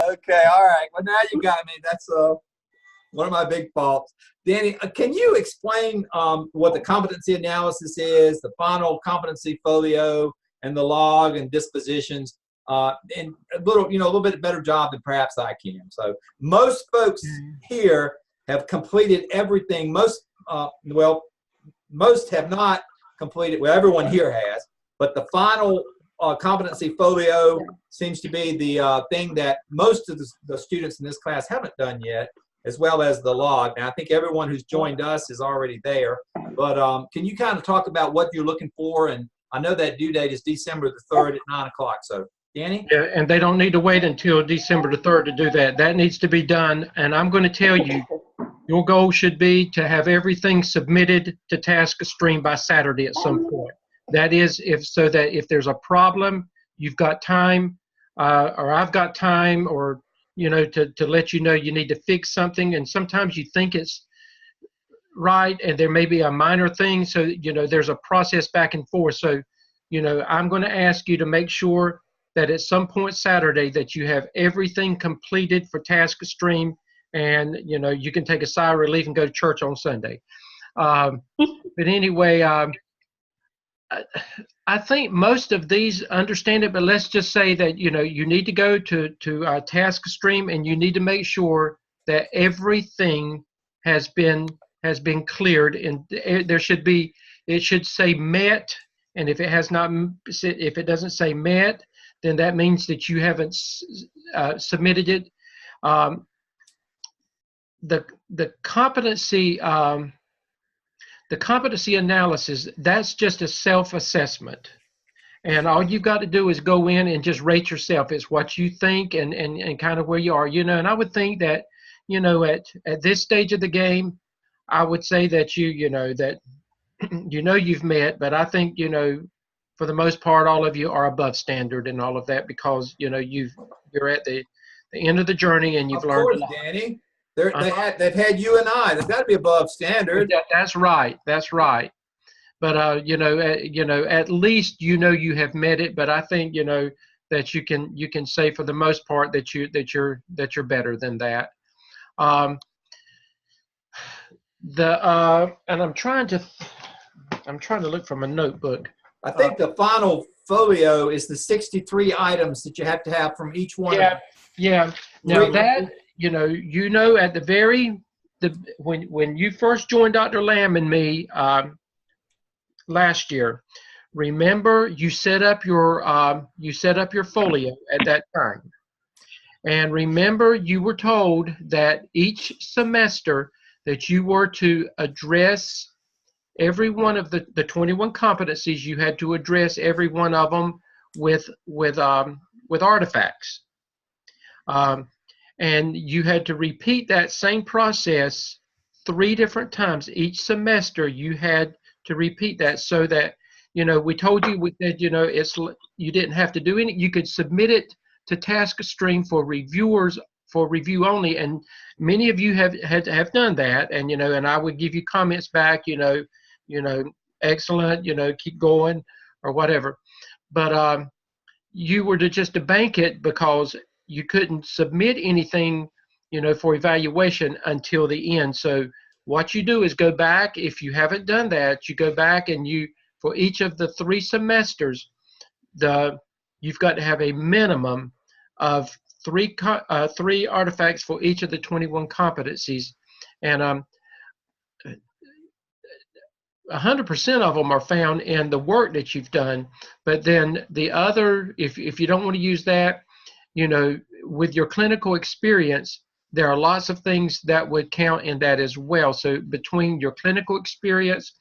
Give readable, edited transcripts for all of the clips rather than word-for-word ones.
Okay, all right. Well, now you got me. That's one of my big faults. Danny, can you explain what the competency analysis is, the final competency folio, and the log and dispositions, and a little bit better job than perhaps I can. So most folks here have completed everything. Most have not completed. Well, everyone here has, but the final competency folio seems to be the thing that most of the students in this class haven't done yet, as well as the log. Now, I think everyone who's joined us is already there, but can you kind of talk about what you're looking for? And I know that due date is December the 3rd at 9 o'clock. So, Danny? Yeah, and they don't need to wait until December the 3rd to do that. That needs to be done. And I'm going to tell you, your goal should be to have everything submitted to TaskStream by Saturday at some point. That is, so that if there's a problem, you've got time, or I've got time, or to let you know you need to fix something. And sometimes you think it's right, and there may be a minor thing. So there's a process back and forth. So I'm going to ask you to make sure that at some point Saturday that you have everything completed for TaskStream, and you can take a sigh of relief and go to church on Sunday. But anyway, I think most of these understand it, but let's just say that you need to go to TaskStream, and you need to make sure that everything has been cleared, and it should say met, and if it doesn't say met, then that means that you haven't submitted it. The competency analysis, that's just a self-assessment, and all you've got to do is go in and just rate yourself. It's what you think and kind of where you are, and I would think that at this stage of the game, I would say that you've met, but I think for the most part all of you are above standard and all of that, because you're at the end of the journey and you've learned a lot. Danny. They've had you and I. They've got to be above standard. That's right. But at least you have met it. But I think that you can say for the most part that you're better than that. And I'm trying to look from a notebook. I think the final folio is the 63 items that you have to have from each one. Yeah. Now that. At when you first joined Dr. Lamb and me last year, remember you set up your folio at that time, and remember you were told that each semester that you were to address every one of the 21 competencies. You had to address every one of them with artifacts. And you had to repeat that same process 3 different times each semester. You had to repeat that, so that we told you, we said you didn't have to do any. You could submit it to TaskStream for review only, and many of you have done that. And and I would give you comments back. Excellent. Keep going or whatever. But you were to bank it, because you couldn't submit anything, for evaluation until the end. So what you do is go back. If you haven't done that, you go back and for each of the 3 semesters, you've got to have a minimum of 3 artifacts for each of the 21 competencies, and 100% of them are found in the work that you've done. But then the other, if you don't want to use that, with your clinical experience, there are lots of things that would count in that as well. So between your clinical experience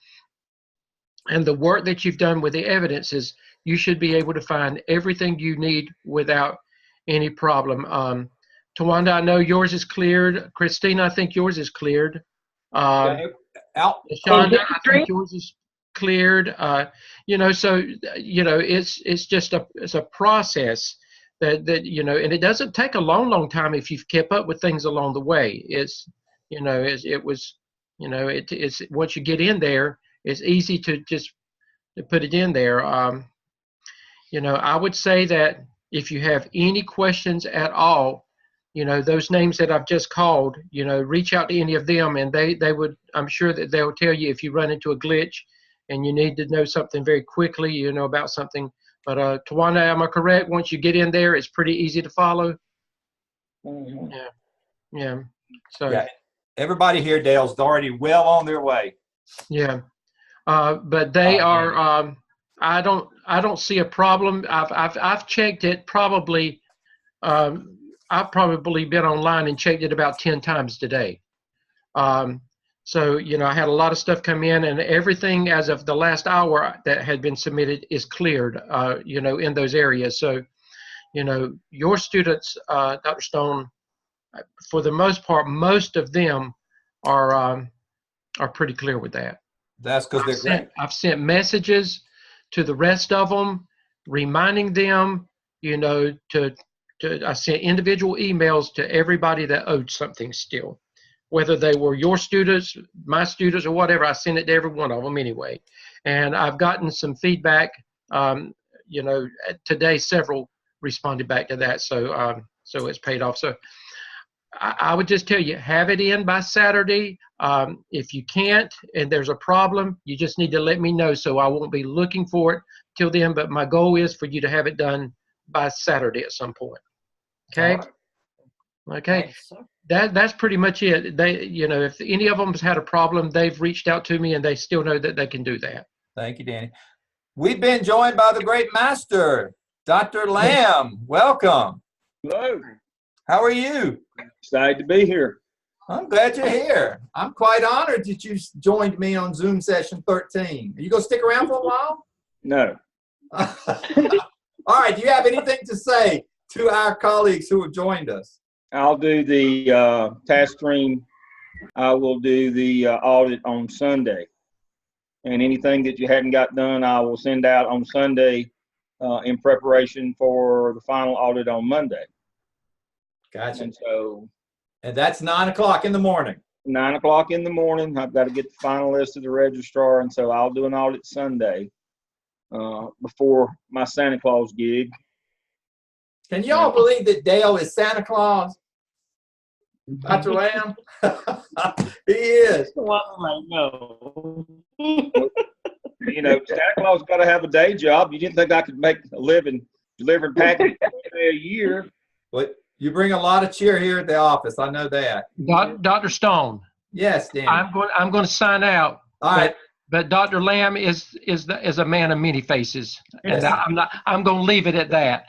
and the work that you've done with the evidences, you should be able to find everything you need without any problem. Tawanda, I know yours is cleared. Christina, I think yours is cleared. Shonda, I think yours is cleared. So it's just a process that and it doesn't take a long time if you've kept up with things along the way. It's once you get in there, it's easy to just put it in there. I would say that if you have any questions at all, you know, those names that I've just called, you know, reach out to any of them, and they would, I'm sure that they'll tell you if you run into a glitch and you need to know something very quickly, you know, about something. But Tawana, am I correct? Once you get in there, it's pretty easy to follow. Mhm. Yeah, yeah. So Yeah. Everybody here, Dale's already well on their way. yeah, but they are. I don't see a problem. I've checked it probably. I've probably been online and checked it about 10 times today. So, you know, I had a lot of stuff come in, and everything as of the last hour that had been submitted is cleared, you know, in those areas. So, you know, your students, Dr. Stone, for the most part, most of them are pretty clear with that. That's because they're great. I've sent messages to the rest of them, reminding them, you know, I sent individual emails to everybody that owed something still, whether they were your students, my students, or whatever. I sent it to every one of them anyway. And I've gotten some feedback. You know, today several responded back to that, so so it's paid off. So I would just tell you, have it in by Saturday. If you can't and there's a problem, you just need to let me know, so I won't be looking for it till then. But my goal is for you to have it done by Saturday at some point. Okay. Okay. That's pretty much it. They, you know, if any of them has had a problem, they've reached out to me and they still know that they can do that. Thank you, Danny. We've been joined by the great master, Dr. Lamb. Welcome. Hello. How are you? Excited to be here. I'm glad you're here. I'm quite honored that you joined me on Zoom session 13. Are you going to stick around for a while? No. All right. Do you have anything to say to our colleagues who have joined us? I'll do the task stream. I will do the audit on Sunday. And anything that you hadn't got done, I will send out on Sunday in preparation for the final audit on Monday. Gotcha. And that's 9 o'clock in the morning. 9 o'clock in the morning, I've got to get the final list of the registrar, and so I'll do an audit Sunday before my Santa Claus gig. Can y'all believe that Dale is Santa Claus? Dr. Lamb? He is. No. You know, Santa Claus got to have a day job. You didn't think I could make a living delivering packages a year? But you bring a lot of cheer here at the office. I know that. Dr. Stone. Yes, Danny. I'm going to sign out. All right. But Dr. Lamb is a man of many faces, and Yes. I'm going to leave it at that.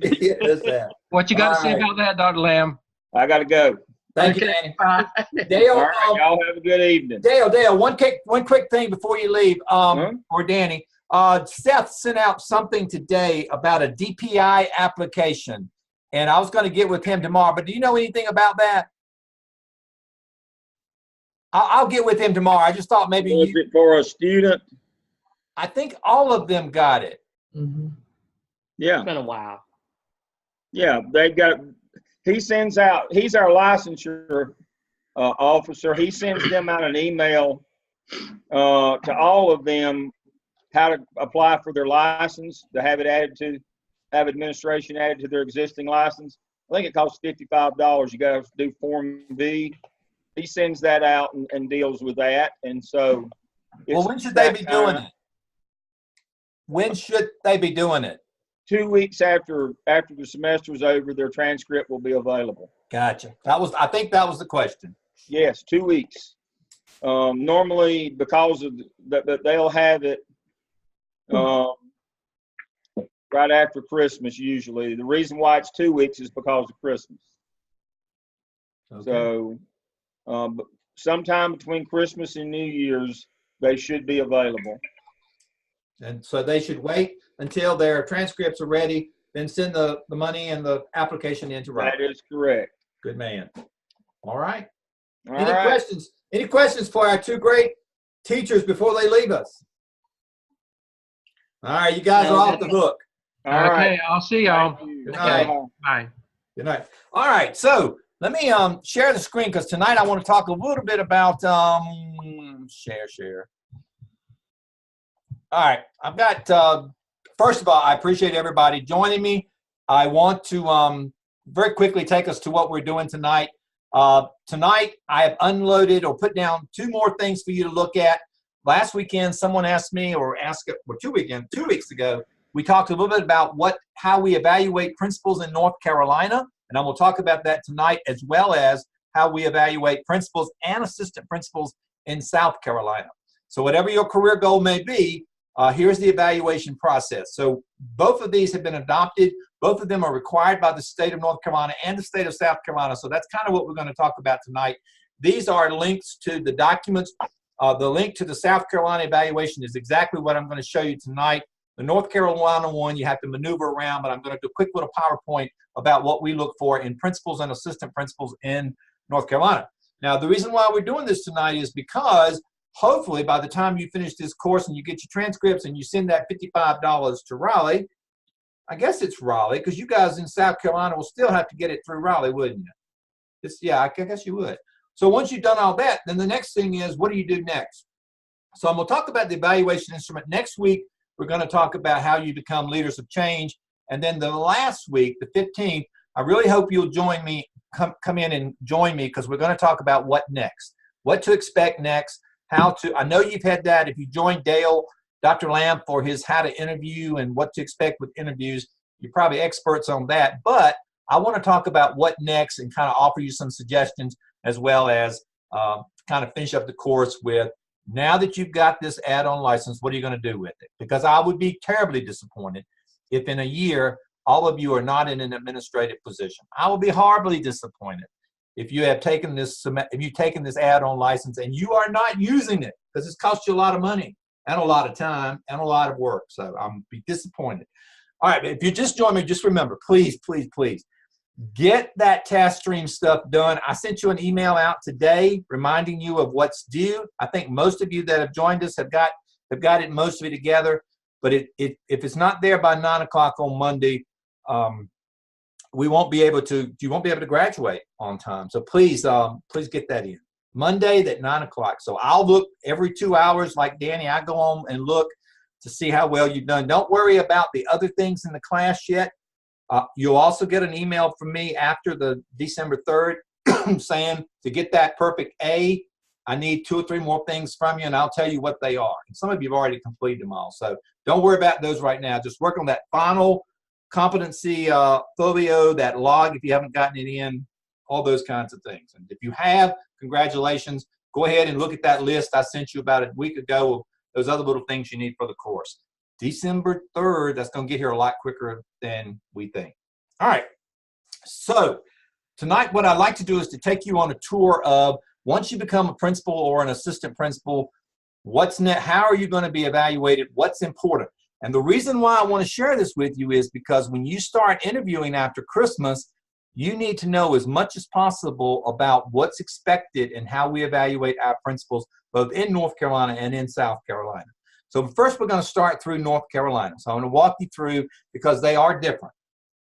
He is that. What you got to All say right. about that, Dr. Lamb? I got to go. Thank you, Okay. Danny. Dale, All right, y'all have a good evening. Dale, one quick thing before you leave, or Danny. Seth sent out something today about a DPI application, and I was going to get with him tomorrow. But do you know anything about that? I'll get with him tomorrow. I just thought maybe Was it for a student? I think all of them got it. Yeah. It's been a while. Yeah, they've got. He sends out. He's our licensure officer. He sends them out an email to all of them how to apply for their license, to have it added to, have administration added to their existing license. I think it costs $55. You got to do Form V. He sends that out and deals with that. And so, Well, when should they be doing it? When should they be doing it? 2 weeks after the semester is over, their transcript will be available. Gotcha. I think that was the question. Yes, 2 weeks. Normally, because of that, they'll have it right after Christmas. Usually, the reason why it's 2 weeks is because of Christmas. Okay. So, but sometime between Christmas and New Year's, they should be available. And so they should wait until their transcripts are ready, then send the money and the application in to write. That is correct. Good man. All right. All Any right. questions? Any questions for our two great teachers before they leave us? All right, you guys are off the hook. All right. Okay, I'll see y'all. Thank you. Good night. Bye. Bye. Good night. All right, so let me share the screen because tonight I want to talk a little bit about share. All right, I've got first of all, I appreciate everybody joining me. I want to very quickly take us to what we're doing tonight. Tonight, I have unloaded or put down 2 more things for you to look at. Last weekend, someone asked me, or 2 weeks ago, we talked a little bit about how we evaluate principals in North Carolina, and I will talk about that tonight, as well as how we evaluate principals and assistant principals in South Carolina. So whatever your career goal may be, here's the evaluation process. So both of these have been adopted. Both of them are required by the state of North Carolina and the state of South Carolina. So that's kind of what we're going to talk about tonight. These are links to the documents. The link to the South Carolina evaluation is exactly what I'm going to show you tonight. The North Carolina one, you have to maneuver around, but I'm going to do a quick little PowerPoint about what we look for in principals and assistant principals in North Carolina. Now, the reason why we're doing this tonight is because hopefully by the time you finish this course and you get your transcripts and you send that $55 to Raleigh, I guess it's Raleigh, because you guys in South Carolina will still have to get it through Raleigh, wouldn't you? Yeah, I guess you would. So once you've done all that, then the next thing is, what do you do next? So I'm going to talk about the evaluation instrument. Next week, we're going to talk about how you become leaders of change. And then the last week, the 15th, I really hope you'll join me, come in and join me, because we're going to talk about what next, what to expect next, I know you've had that. If you joined Dale, Dr. Lamb, for his how to interview and what to expect with interviews, you're probably experts on that. But I want to talk about what next and kind of offer you some suggestions, as well as kind of finish up the course with, now that you've got this add-on license, what are you going to do with it? Because I would be terribly disappointed if in a year all of you are not in an administrative position. I will be horribly disappointed if you have taken this add-on license and you are not using it, because it's cost you a lot of money and a lot of time and a lot of work. So I'm be disappointed. All right, if you just joined me, just remember, please, please, please get that TaskStream stuff done. I sent you an email out today reminding you of what's due. I think most of you that have joined us have got most of it together. But if it's not there by 9 o'clock on Monday, you won't be able to graduate on time. So please get that in. Monday at 9 o'clock. So I'll look every 2 hours like Danny. I go on and look to see how well you've done. Don't worry about the other things in the class yet. You'll also get an email from me after the December 3rd saying, to get that perfect A, I need 2 or 3 more things from you, and I'll tell you what they are. And some of you have already completed them all. So don't worry about those right now. Just work on that final competency folio, that log if you haven't gotten it in, all those kinds of things. And if you have, congratulations. Go ahead and look at that list I sent you about a week ago of those other little things you need for the course. December 3rd, that's going to get here a lot quicker than we think. All right. So tonight, what I'd like to do is to take you on a tour of, once you become a principal or an assistant principal, what's next? How are you going to be evaluated? What's important? And the reason why I want to share this with you is because when you start interviewing after Christmas, you need to know as much as possible about what's expected and how we evaluate our principals, both in North Carolina and in South Carolina. So first, we're going to start through North Carolina. So I'm going to walk you through, because they are different.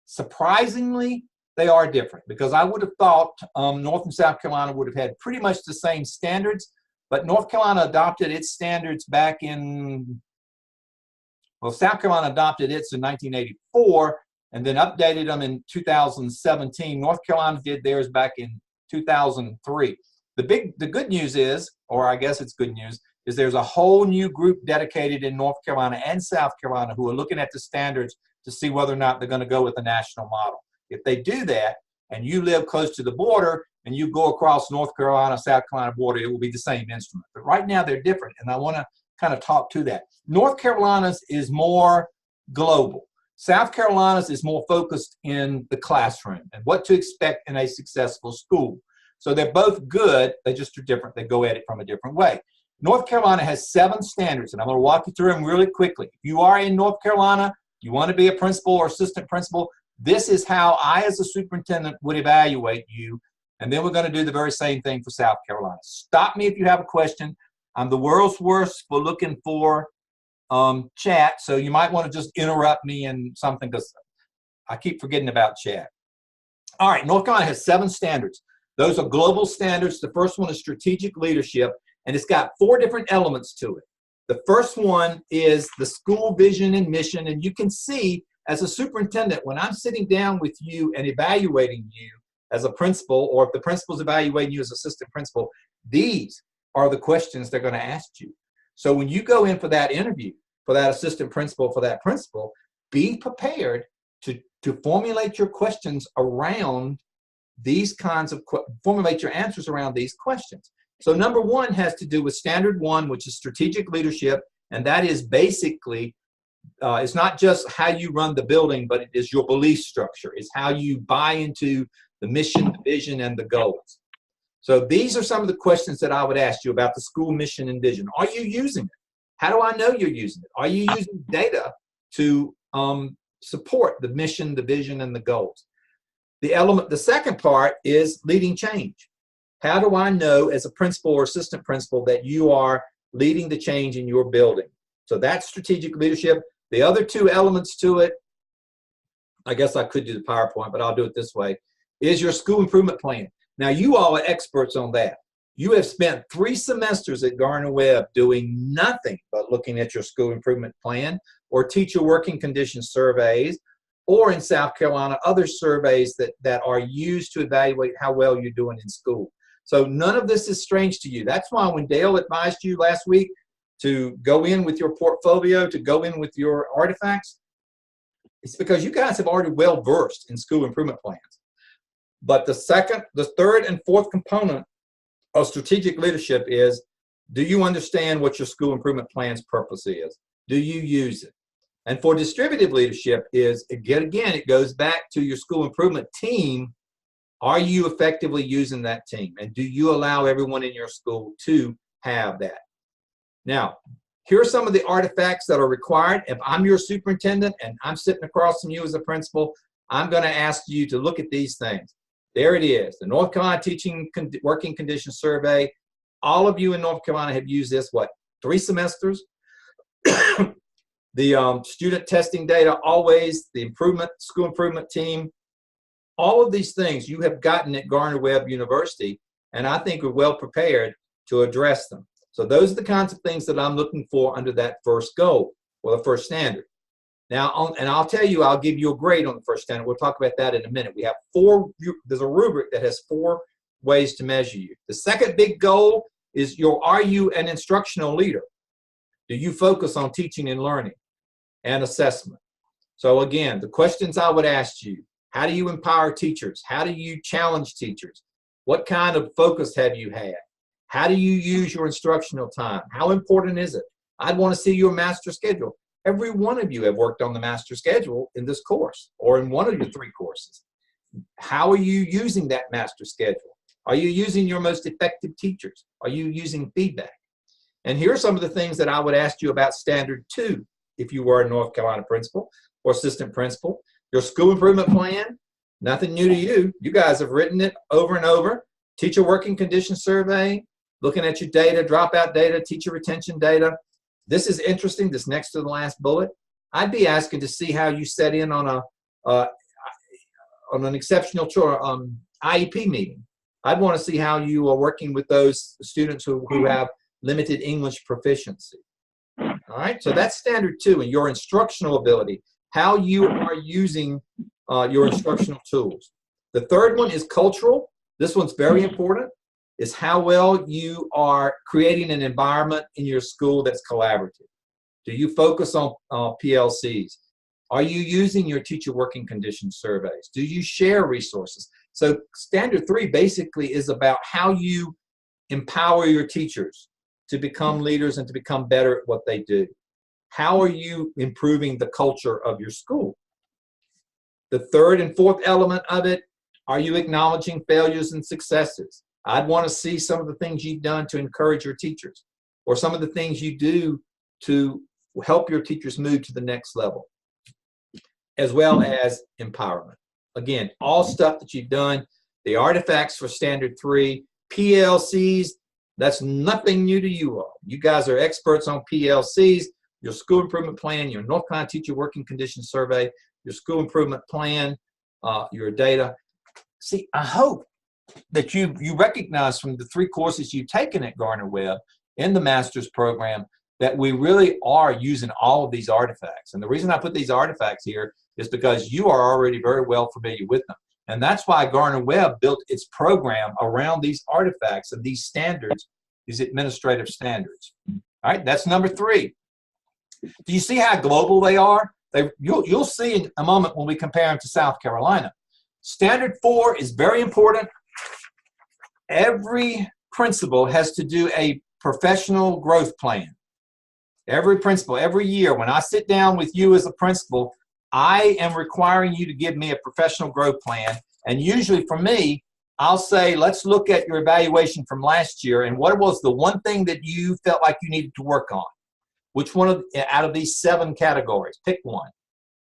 Surprisingly, they are different, because I would have thought North and South Carolina would have had pretty much the same standards, but North Carolina adopted its standards back in, well, South Carolina adopted its in 1984 and then updated them in 2017. North Carolina did theirs back in 2003. The good news is, or I guess it's good news, is there's a whole new group dedicated in North Carolina and South Carolina who are looking at the standards to see whether or not they're going to go with the national model. If they do that, and you live close to the border, and you go across North Carolina, South Carolina border, it will be the same instrument. But right now they're different, and I want to kind of talk to that. North Carolina's is more global. South Carolina's is more focused in the classroom and what to expect in a successful school. So they're both good, they just are different. They go at it from a different way. North Carolina has 7 standards, and I'm going to walk you through them really quickly. If you are in North Carolina, you want to be a principal or assistant principal, this is how I, as a superintendent, would evaluate you. And then we're going to do the very same thing for South Carolina. Stop me if you have a question. I'm the world's worst for looking for chat, so you might want to just interrupt me in something, because I keep forgetting about chat. All right, North Carolina has 7 standards. Those are global standards. The first one is strategic leadership, and it's got 4 different elements to it. The first one is the school vision and mission, and you can see as a superintendent, when I'm sitting down with you and evaluating you as a principal, or if the principal's evaluating you as assistant principal, these are the questions they're going to ask you. So when you go in for that interview, for that assistant principal, for that principal, be prepared to formulate your questions around these kinds of, formulate your answers around these questions. So number one has to do with standard one, which is strategic leadership. And that is basically, it's not just how you run the building, but it is your belief structure. It's how you buy into the mission, the vision, and the goals. So these are some of the questions that I would ask you about the school mission and vision. Are you using it? How do I know you're using it? Are you using data to support the mission, the vision, and the goals? The second part is leading change. How do I know as a principal or assistant principal that you are leading the change in your building? So that's strategic leadership. The other two elements to it, I guess I could do the PowerPoint, but I'll do it this way, is your school improvement plan. Now, you all are experts on that. You have spent 3 semesters at Gardner-Webb doing nothing but looking at your school improvement plan or teacher working condition surveys, or in South Carolina, other surveys that are used to evaluate how well you're doing in school. So none of this is strange to you. That's why when Dale advised you last week to go in with your portfolio, to go in with your artifacts, it's because you guys have already well versed in school improvement plans. But the third and fourth component of strategic leadership is, do you understand what your school improvement plan's purpose is? Do you use it? And for distributive leadership is, again, it goes back to your school improvement team. Are you effectively using that team? And do you allow everyone in your school to have that? Now, here are some of the artifacts that are required. If I'm your superintendent and I'm sitting across from you as a principal, I'm going to ask you to look at these things. There it is, the North Carolina Teaching Working Condition Survey. All of you in North Carolina have used this, 3 semesters? The student testing data, always, the school improvement team. All of these things you have gotten at Gardner-Webb University, and I think are well prepared to address them. So those are the kinds of things that I'm looking for under that first goal, or the first standard. Now, and I'll tell you, I'll give you a grade on the first standard. We'll talk about that in a minute. We have there's a rubric that has 4 ways to measure you. The second big goal is are you an instructional leader? Do you focus on teaching and learning and assessment? So again, the questions I would ask you: how do you empower teachers? How do you challenge teachers? What kind of focus have you had? How do you use your instructional time? How important is it? I'd want to see your master schedule. Every one of you have worked on the master schedule in this course or in one of your 3 courses. How are you using that master schedule? Are you using your most effective teachers? Are you using feedback? And here are some of the things that I would ask you about standard 2 if you were a North Carolina principal or assistant principal. Your school improvement plan, nothing new to you. You guys have written it over and over. Teacher working condition survey, looking at your data, dropout data, teacher retention data. This is interesting, this next to the last bullet. I'd be asking to see how you set in on an exceptional IEP meeting. I'd want to see how you are working with those students who have limited English proficiency. All right, so that's standard 2, and your instructional ability, how you are using your instructional tools. The third one is cultural. This one's very important, is how well you are creating an environment in your school that's collaborative. Do you focus on PLCs? Are you using your teacher working condition surveys? Do you share resources? So standard 3 basically is about how you empower your teachers to become leaders and to become better at what they do. How are you improving the culture of your school? The third and fourth element of it, are you acknowledging failures and successes? I'd want to see some of the things you've done to encourage your teachers, or some of the things you do to help your teachers move to the next level, as well as empowerment. Again, all stuff that you've done. The artifacts for standard 3, PLCs, that's nothing new to you all. You guys are experts on PLCs, your school improvement plan, your North Carolina Teacher Working Condition Survey, your school improvement plan, your data. See, I hope that you recognize from the 3 courses you've taken at Gardner-Webb in the master's program that we really are using all of these artifacts. And the reason I put these artifacts here is because you are already very well familiar with them. And that's why Gardner-Webb built its program around these artifacts and these standards, these administrative standards. All right, that's number 3. Do you see how global they are? You'll see in a moment when we compare them to South Carolina. Standard 4 is very important. Every principal has to do a professional growth plan. Every principal, every year, when I sit down with you as a principal, I am requiring you to give me a professional growth plan. And usually for me, I'll say, let's look at your evaluation from last year and what was the one thing that you felt like you needed to work on? Which one out of these 7 categories? Pick one.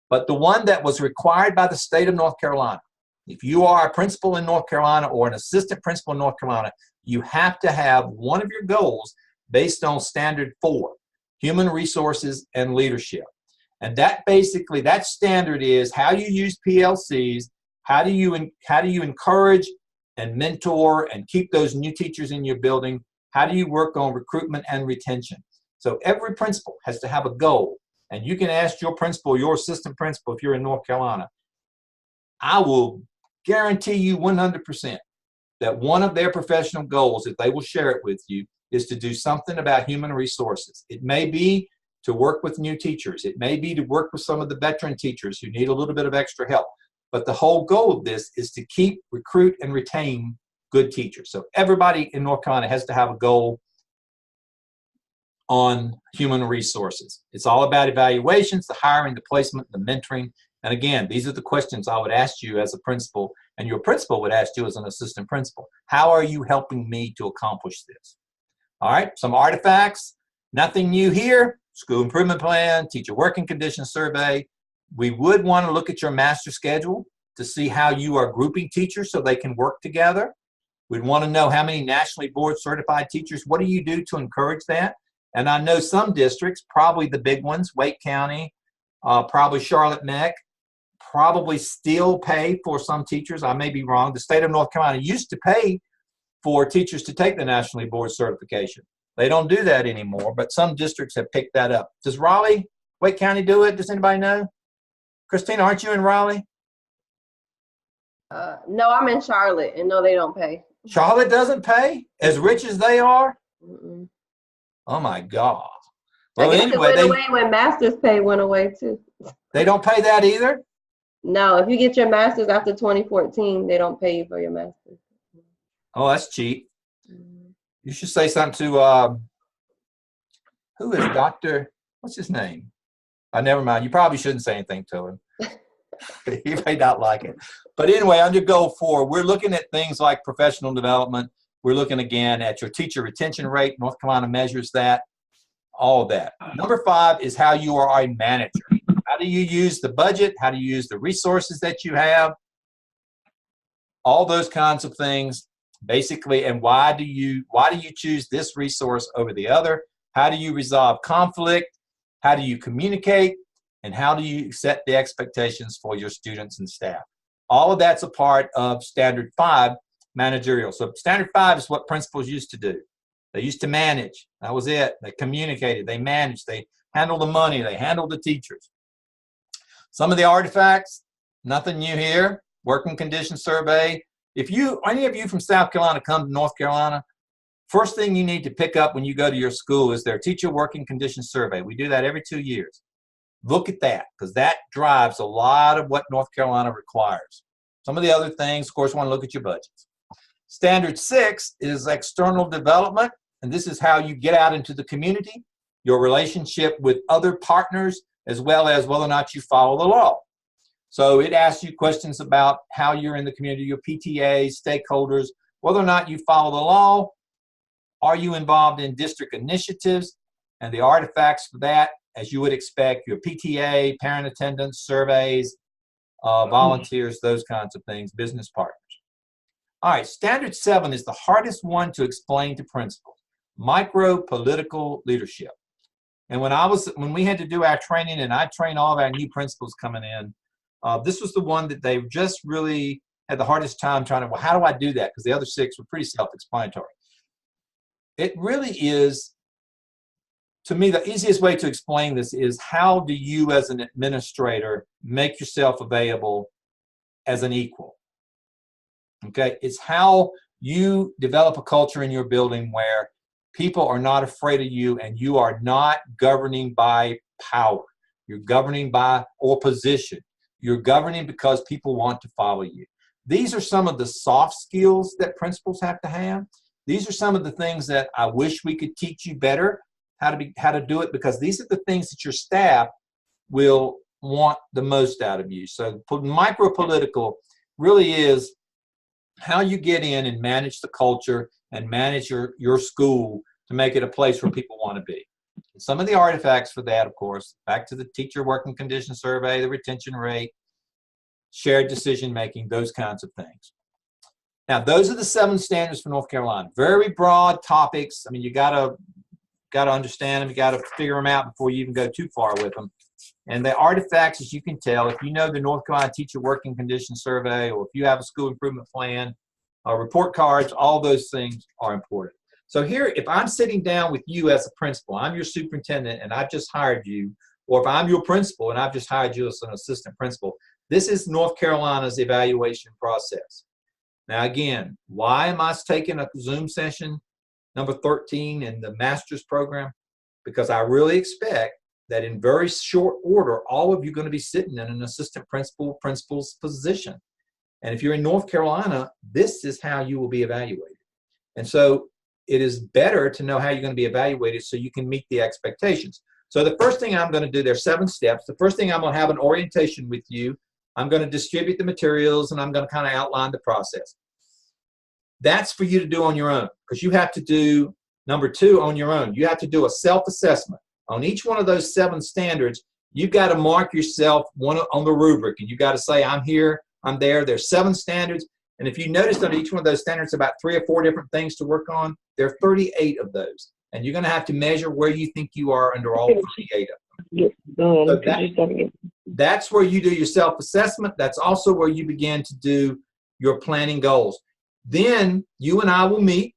But the one that was required by the state of North Carolina. If you are a principal in North Carolina or an assistant principal in North Carolina, you have to have one of your goals based on Standard 4, Human Resources and Leadership. And that basically, that standard is how you use PLCs, how do you encourage and mentor and keep those new teachers in your building, how do you work on recruitment and retention. So every principal has to have a goal. And you can ask your principal, your assistant principal, if you're in North Carolina, I will guarantee you 100% that one of their professional goals, if they will share it with you, is to do something about human resources. It may be to work with new teachers. It may be to work with some of the veteran teachers who need a little bit of extra help. But the whole goal of this is to keep, recruit, and retain good teachers. So everybody in North Carolina has to have a goal on human resources. It's all about evaluations, the hiring, the placement, the mentoring. And again, these are the questions I would ask you as a principal, and your principal would ask you as an assistant principal. How are you helping me to accomplish this? All right, some artifacts. Nothing new here. School improvement plan, teacher working conditions survey. We would want to look at your master schedule to see how you are grouping teachers so they can work together. We'd want to know how many nationally board certified teachers. What do you do to encourage that? And I know some districts, probably the big ones, Wake County, probably Charlotte Meck, probably still pay for some teachers. I may be wrong. The state of North Carolina used to pay for teachers to take the nationally board certification. They don't do that anymore, but some districts have picked that up. Does Raleigh, Wake County do it? Does anybody know? Christina, aren't you in Raleigh? No, I'm in Charlotte, and no, they don't pay. Charlotte doesn't pay? As rich as they are? Mm-mm. Oh my God. I Well, guess anyway, it went away when master's pay went away too. they don't pay that either? No, if you get your master's after 2014, they don't pay you for your master's. Oh, that's cheap. You should say something to, who is Dr., what's his name? Never mind. You probably shouldn't say anything to him. He may not like it. But anyway, under goal 4, we're looking at things like professional development. We're looking again at your teacher retention rate. North Carolina measures that, all of that. Number 5 is how you are a manager. How do you use the budget? How do you use the resources that you have? All those kinds of things. Basically, and why do you choose this resource over the other? How do you resolve conflict? How do you communicate? And how do you set the expectations for your students and staff? All of that's a part of Standard 5 managerial. So Standard 5 is what principals used to do. They used to manage. That was it. They communicated. They managed. They handled the money. They handled the teachers. Some of the artifacts, nothing new here. Working condition survey. If any of you from South Carolina come to North Carolina, first thing you need to pick up when you go to your school is their teacher working condition survey. We do that every 2 years. Look at that, because that drives a lot of what North Carolina requires. Some of the other things, of course, want to look at your budgets. Standard 6 is external development, and this is how you get out into the community, your relationship with other partners, as well as whether or not you follow the law. So it asks you questions about how you're in the community, your PTAs, stakeholders, whether or not you follow the law. Are you involved in district initiatives? And the artifacts for that, as you would expect, your PTA, parent attendance, surveys, volunteers, those kinds of things, business partners. All right, Standard 7 is the hardest one to explain to principals. Micro-political leadership. And when we had to do our training, and I trained all of our new principals coming in, this was the one that they just really had the hardest time trying to, well, how do I do that? Because the other 6 were pretty self-explanatory. It really is to me, the easiest way to explain this is, how do you as an administrator make yourself available as an equal? Okay, it's how you develop a culture in your building where people are not afraid of you, and you are not governing by power. You're governing by or position. You're governing because people want to follow you. These are some of the soft skills that principals have to have. These are some of the things that I wish we could teach you better how to do it, because these are the things that your staff will want the most out of you. So micro-political really is how you get in and manage the culture and manage your school to make it a place where people want to be. And some of the artifacts for that, of course, back to the teacher working condition survey, the retention rate, shared decision making, those kinds of things. Now, those are the 7 standards for North Carolina. Very broad topics. I mean, you gotta understand them. You gotta figure them out before you even go too far with them. And the artifacts, as you can tell, if you know the North Carolina Teacher Working Condition Survey, or if you have a school improvement plan, report cards, all those things are important. So here, if I'm sitting down with you as a principal, I'm your superintendent and I've just hired you, or if I'm your principal and I've just hired you as an assistant principal, this is North Carolina's evaluation process. Now again, why am I taking a Zoom session number 13 in the master's program? Because I really expect that in very short order, all of you are going to be sitting in an assistant principal's position. And if you're in North Carolina, this is how you will be evaluated. And so it is better to know how you're going to be evaluated so you can meet the expectations. So the first thing I'm going to do, there's 7 steps. The first thing, I'm going to have an orientation with you. I'm going to distribute the materials, and I'm going to kind of outline the process. That's for you to do on your own, because you have to do number 2 on your own. You have to do a self-assessment. On each one of those 7 standards, you've got to mark yourself one on the rubric, and you've got to say, I'm here, I'm there. There's 7 standards. And if you noticed on each one of those standards about 3 or 4 different things to work on, there are 38 of those. And you're going to have to measure where you think you are under all 38 of them. So that's where you do your self-assessment. That's also where you begin to do your planning goals. Then you and I will meet,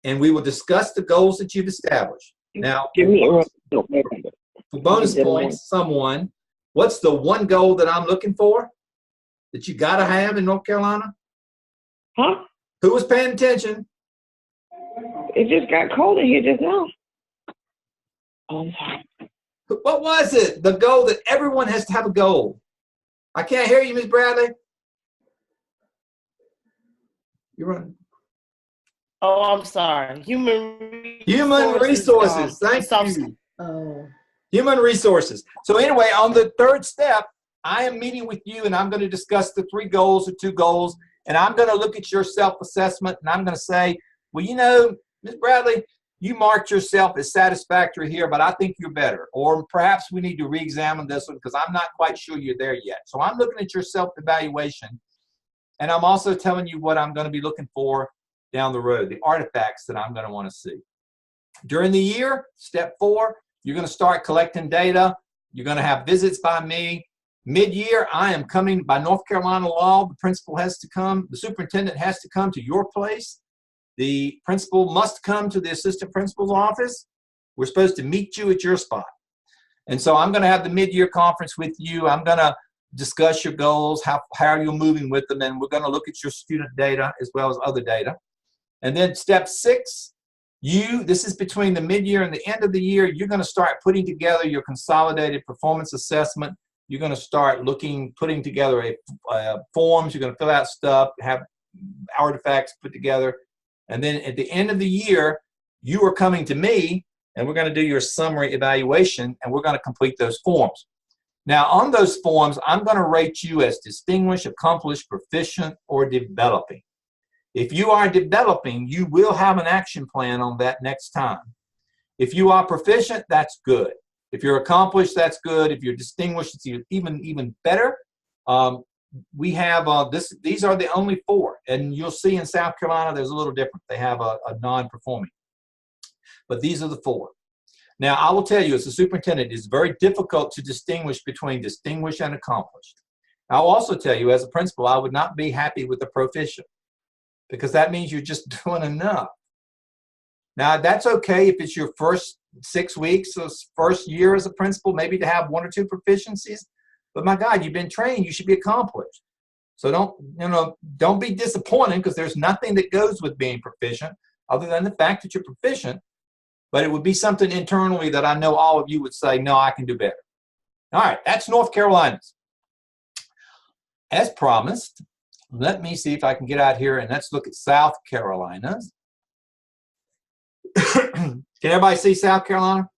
and we will discuss the goals that you've established. Now, for bonus points, what's the one goal that I'm looking for that you got to have in North Carolina? Huh? Who was paying attention? It just got cold in here just now. Oh, I'm sorry. What was it? The goal that everyone has to have a goal. I can't hear you, Ms. Bradley. You're running. Oh, I'm sorry. Human resources. Thank you. Oh. Human resources. So anyway, on the 3rd step, I am meeting with you, and I'm going to discuss the 3 goals or 2 goals, and I'm going to look at your self-assessment, and I'm going to say, well, you know, Ms. Bradley, you marked yourself as satisfactory here, but I think you're better. Or perhaps we need to re-examine this one because I'm not quite sure you're there yet. So I'm looking at your self-evaluation, and I'm also telling you what I'm going to be looking for down the road, the artifacts that I'm going to want to see. During the year, step 4, you're going to start collecting data. You're going to have visits by me. Mid-year, I am coming by North Carolina law. The principal has to come. The superintendent has to come to your place. The principal must come to the assistant principal's office. We're supposed to meet you at your spot. And so I'm going to have the mid-year conference with you. I'm going to discuss your goals, how you're moving with them, and we're going to look at your student data as well as other data. And then step 6, this is between the mid-year and the end of the year, you're going to start putting together your consolidated performance assessment. You're going to start putting together forms. You're going to fill out stuff, have artifacts put together. And then at the end of the year, you are coming to me, and we're going to do your summary evaluation, and we're going to complete those forms. Now, on those forms, I'm going to rate you as distinguished, accomplished, proficient, or developing. If you are developing, you will have an action plan on that next time. If you are proficient, that's good. If you're accomplished, that's good. If you're distinguished, it's even better. We have these are the only 4, and you'll see in South Carolina there's a little different. They have a non-performing, but these are the 4. Now, I will tell you, as a superintendent, it's very difficult to distinguish between distinguished and accomplished. I'll also tell you, as a principal, I would not be happy with the proficient, because that means you're just doing enough. Now, that's okay if it's your first 6 weeks of first year as a principal, maybe to have 1 or 2 proficiencies. But my God, you've been trained, you should be accomplished. So don't be disappointed, because there's nothing that goes with being proficient other than the fact that you're proficient. But it would be something internally that I know all of you would say, no, I can do better. All right, that's North Carolina's. As promised, let me see if I can get out here and let's look at South Carolina's. Can everybody see South Carolina?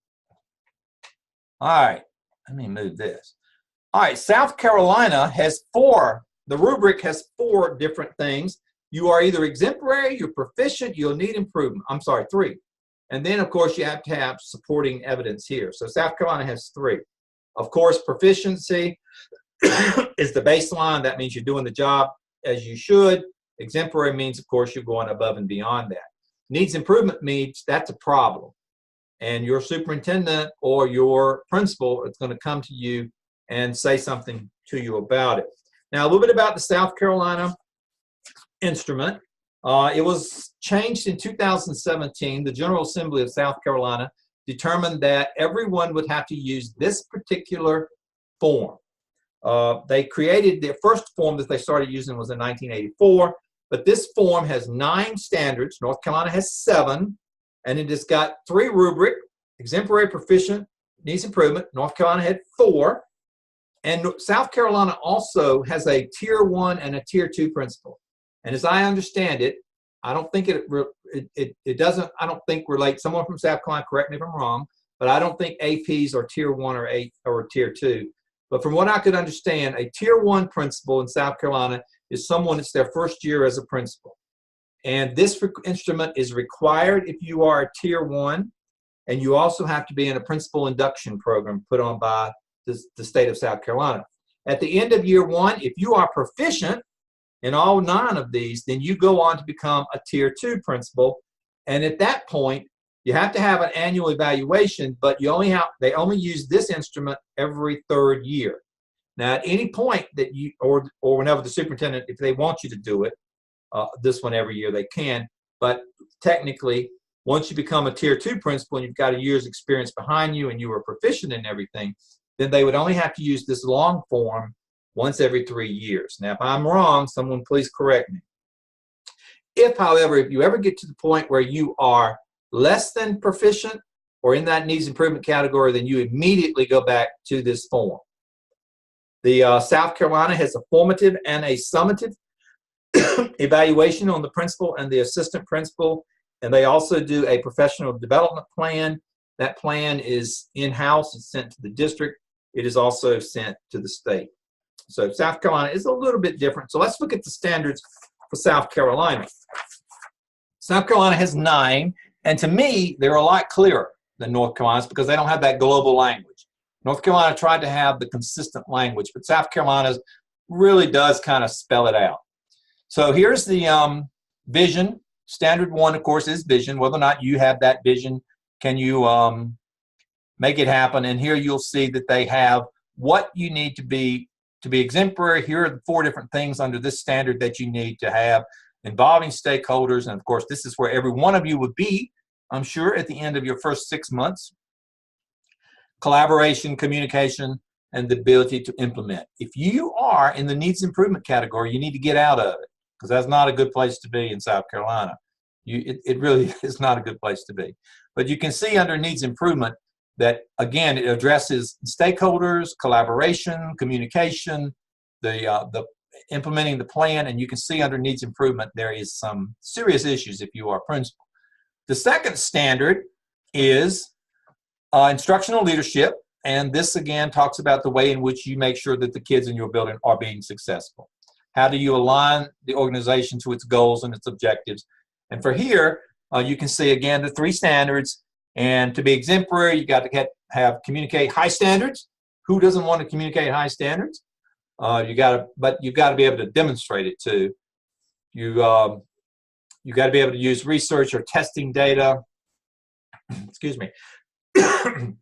All right, let me move this. All right, South Carolina has 4. The rubric has 4 different things. You are either exemplary, you're proficient, you'll need improvement. I'm sorry, 3. And then, of course, you have to have supporting evidence here. So South Carolina has 3. Of course, proficiency is the baseline. That means you're doing the job as you should. Exemplary means, of course, you're going above and beyond that. Needs improvement means that's a problem. And your superintendent or your principal is going to come to you and say something to you about it. Now, a little bit about the South Carolina instrument. It was changed in 2017. The General Assembly of South Carolina determined that everyone would have to use this particular form. They created their first form that they started using was in 1984, but this form has 9 standards. North Carolina has 7, and it has got 3 rubric: exemplary, proficient, needs improvement. North Carolina had 4. And South Carolina also has a Tier 1 and a Tier 2 principal. And as I understand it, I don't think it doesn't, I don't think relate, someone from South Carolina, correct me if I'm wrong, but I don't think APs are Tier 1 or Tier 2. But from what I could understand, a Tier 1 principal in South Carolina is someone that's their first year as a principal. And this instrument is required if you are a Tier 1, and you also have to be in a principal induction program put on by the state of South Carolina. At the end of year 1, if you are proficient in all 9 of these, then you go on to become a Tier 2 principal. And at that point, you have to have an annual evaluation, but they only use this instrument every 3rd year. Now, at any point that you, or whenever the superintendent, if they want you to do it, this one every year they can, but technically, once you become a Tier 2 principal and you've got a year's experience behind you and you are proficient in everything, then they would only have to use this long form once every 3 years. Now, if I'm wrong, someone please correct me. If, however, if you ever get to the point where you are less than proficient or in that needs improvement category, then you immediately go back to this form. The South Carolina has a formative and a summative evaluation on the principal and the assistant principal, and they also do a professional development plan. That plan is in-house. It's sent to the district. It is also sent to the state. So South Carolina is a little bit different. So let's look at the standards for South Carolina. South Carolina has 9, and to me, they're a lot clearer than North Carolina's because they don't have that global language. North Carolina tried to have the consistent language, but South Carolina really does kind of spell it out. So here's the vision. Standard 1, of course, is vision. Whether or not you have that vision, can you make it happen? And here you'll see that they have what you need to be exemplary. Here are the 4 different things under this standard that you need to have involving stakeholders. And of course, this is where every one of you would be, I'm sure, at the end of your first 6 months. Collaboration, communication, and the ability to implement. If you are in the needs improvement category, you need to get out of it because that's not a good place to be in South Carolina. It really is not a good place to be. But you can see under needs improvement that, again, it addresses stakeholders, collaboration, communication, the implementing the plan, and you can see under needs improvement there is some serious issues if you are principal. The second standard is instructional leadership, and this again talks about the way in which you make sure that the kids in your building are being successful. How do you align the organization to its goals and its objectives? And for here, you can see again the 3 standards. And to be exemplary, you got to communicate high standards. Who doesn't want to communicate high standards? But you've got to be able to demonstrate it too. You got to be able to use research or testing data. Excuse me. I'm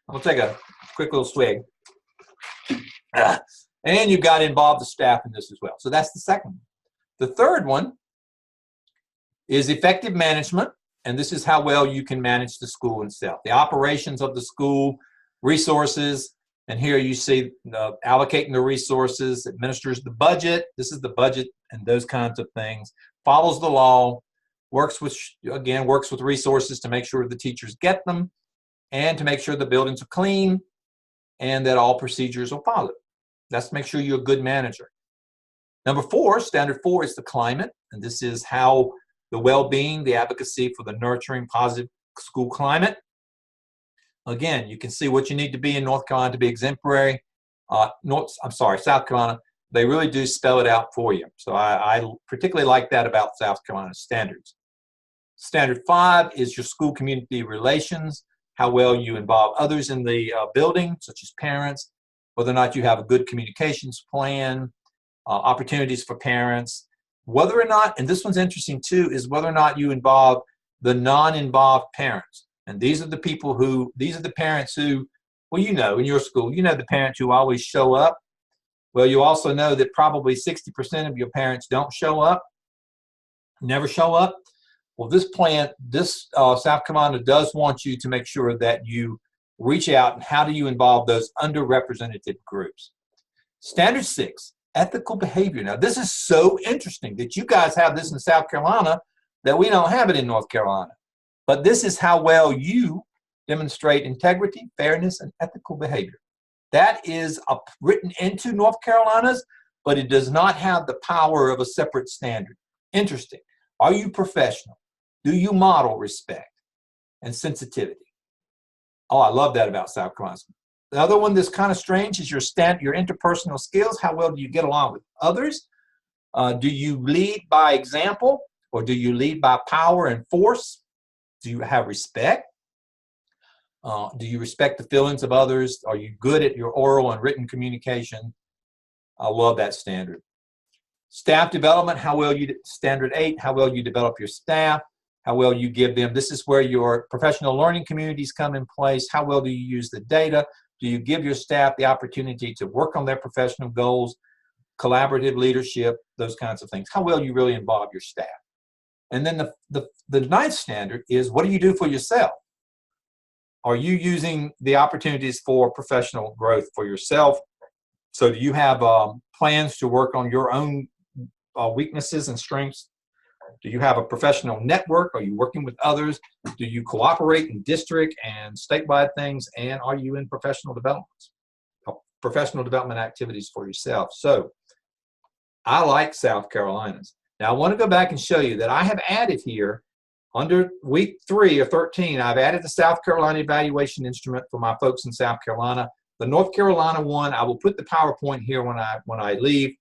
gonna take a quick little swig. And you've got to involve the staff in this as well. So that's the second one. The third one is effective management. and this is how well you can manage the school itself. The operations of the school, resources, and here you see allocating the resources, administers the budget. This is the budget and those kinds of things. Follows the law, works with resources to make sure the teachers get them and to make sure the buildings are clean and that all procedures are followed. That's to make sure you're a good manager. Number 4, standard 4 is the climate, and this is how the well-being, the advocacy for the nurturing, positive school climate. Again, you can see what you need to be in North Carolina to be exemplary. South Carolina, they really do spell it out for you. So I particularly like that about South Carolina standards. Standard 5 is your school community relations, how well you involve others in the building, such as parents, whether or not you have a good communications plan, opportunities for parents, whether or not, and this one's interesting too, is whether or not you involve the non-involved parents. And these are the parents who, well, you know, in your school, you know the parents who always show up. Well, you also know that probably 60% of your parents don't show up, never show up. Well, this South Carolina does want you to make sure that you reach out and how do you involve those underrepresented groups. Standard 6, ethical behavior. Now, this is so interesting that you guys have this in South Carolina that we don't have it in North Carolina. But this is how well you demonstrate integrity, fairness, and ethical behavior. That is written into North Carolina's, but it does not have the power of a separate standard. Interesting. Are you professional? Do you model respect and sensitivity? Oh, I love that about South Carolina. The other one that's kind of strange is your interpersonal skills. How well do you get along with others? Do you lead by example, or do you lead by power and force? Do you have respect? Do you respect the feelings of others? Are you good at your oral and written communication? I love that standard. Staff development, standard 8, how well you develop your staff, how well you give them. This is where your professional learning communities come in place. How well do you use the data? Do you give your staff the opportunity to work on their professional goals, collaborative leadership, those kinds of things? How well you really involve your staff? And then the 9th standard is, what do you do for yourself? Are you using the opportunities for professional growth for yourself? So do you have plans to work on your own weaknesses and strengths? Do you have a professional network? Are you working with others? Do you cooperate in district and statewide things? And are you in professional development activities for yourself? So I like South Carolina's. Now I want to go back and show you that I have added here under week 3 or 13, I've added the South Carolina evaluation instrument for my folks in South Carolina. The North Carolina one, I will put the PowerPoint here when I leave,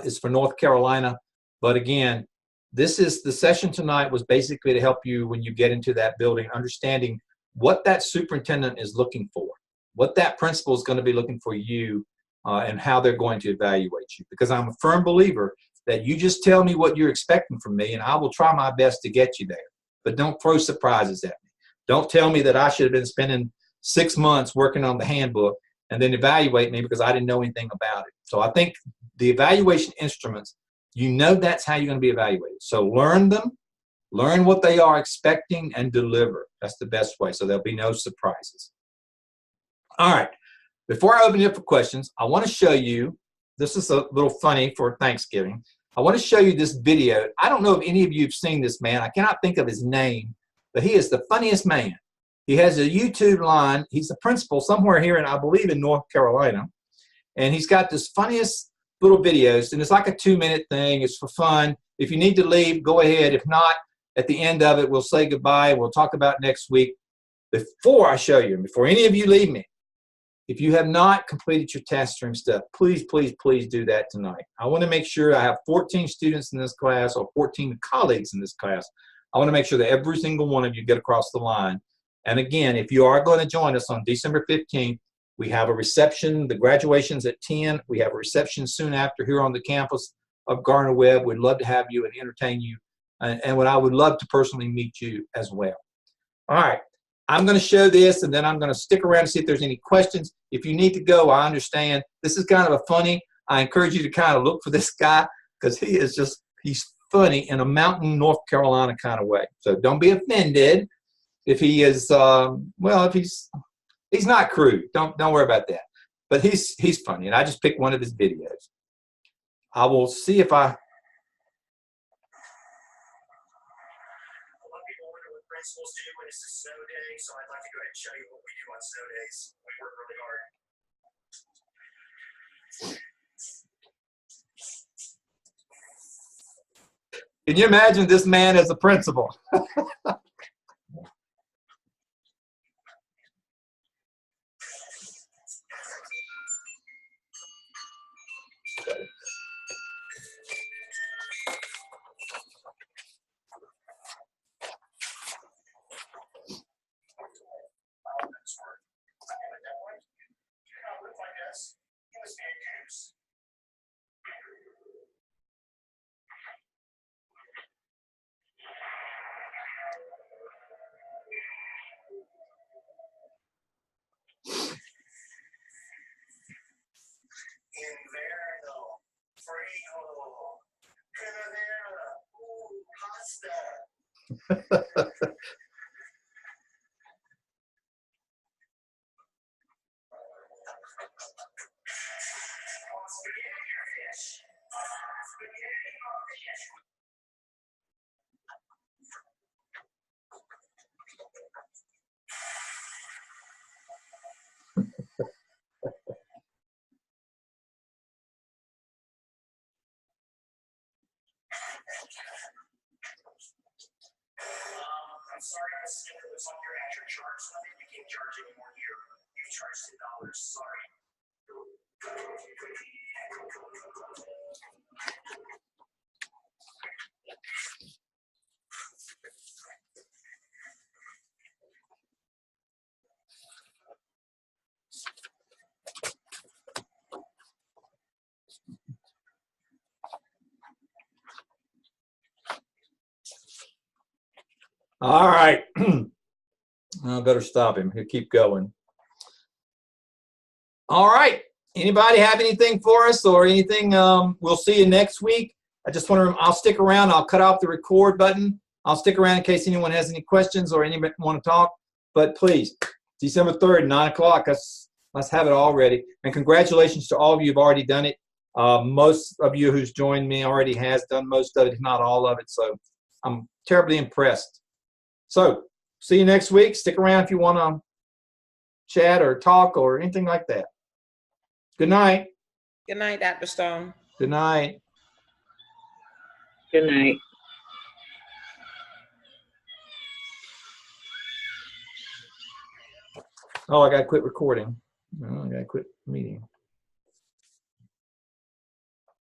is for North Carolina. But again, the session tonight was basically to help you when you get into that building, understanding what that superintendent is looking for, what that principal is going to be looking for you, and how they're going to evaluate you. Because I'm a firm believer that you just tell me what you're expecting from me, and I will try my best to get you there. But don't throw surprises at me. Don't tell me that I should have been spending 6 months working on the handbook and then evaluate me because I didn't know anything about it. So I think the evaluation instruments, you know that's how you're going to be evaluated. So learn them, learn what they are expecting, and deliver. That's the best way, so there'll be no surprises. All right, before I open it up for questions, I want to show you, this is a little funny for Thanksgiving. I want to show you this video. I don't know if any of you have seen this man. I cannot think of his name, but he is the funniest man. He has a YouTube line. He's a principal somewhere here, I believe in North Carolina. And he's got this funniest little videos, and it's like a 2-minute thing. It's for fun. If you need to leave, go ahead. If not, at the end of it, we'll say goodbye. We'll talk about next week. Before I show you, before any of you leave me, if you have not completed your task stream stuff, please, please, please do that tonight. I want to make sure I have 14 students in this class or 14 colleagues in this class. I want to make sure that every single one of you get across the line. And again, if you are going to join us on December 15th, we have a reception. The graduation's at 10. We have a reception soon after here on the campus of Gardner-Webb. We'd love to have you and entertain you. And I would love to personally meet you as well. All right. I'm going to show this, and then I'm going to stick around and see if there's any questions. If you need to go, I understand. This is kind of a funny. I encourage you to kind of look for this guy because he's funny in a mountain North Carolina kind of way. So don't be offended if he is, well, if he's not crude. Don't worry about that. But he's funny, and I just picked one of his videos. I will see if I. Principals do when it's a snow day, so I'd like to go ahead and show you what we do on snow days. We work really hard. Can you imagine this man as a principal? Inverno, frío, primavera, pasta. Spaghetti or fish? Spaghetti or fish? I'm sorry, the sticker was on your Azure charge. Nothing we can't charge anymore here. You've charged $10. Sorry. All right. I better stop him. He'll keep going. All right. Anybody have anything for us or anything? We'll see you next week. I just want to, I'll stick around. I'll cut off the record button. I'll stick around in case anyone has any questions or anybody want to talk. But please, December 3rd, 9 o'clock, let's have it all ready. And congratulations to all of you who've already done it. Most of you who's joined me already has done most of it, if not all of it. So I'm terribly impressed. So see you next week. Stick around if you want to chat or talk or anything like that. Good night. Good night, Dr. Stone. Good night. Good night. Oh, I got to quit recording. Oh, I got to quit meeting.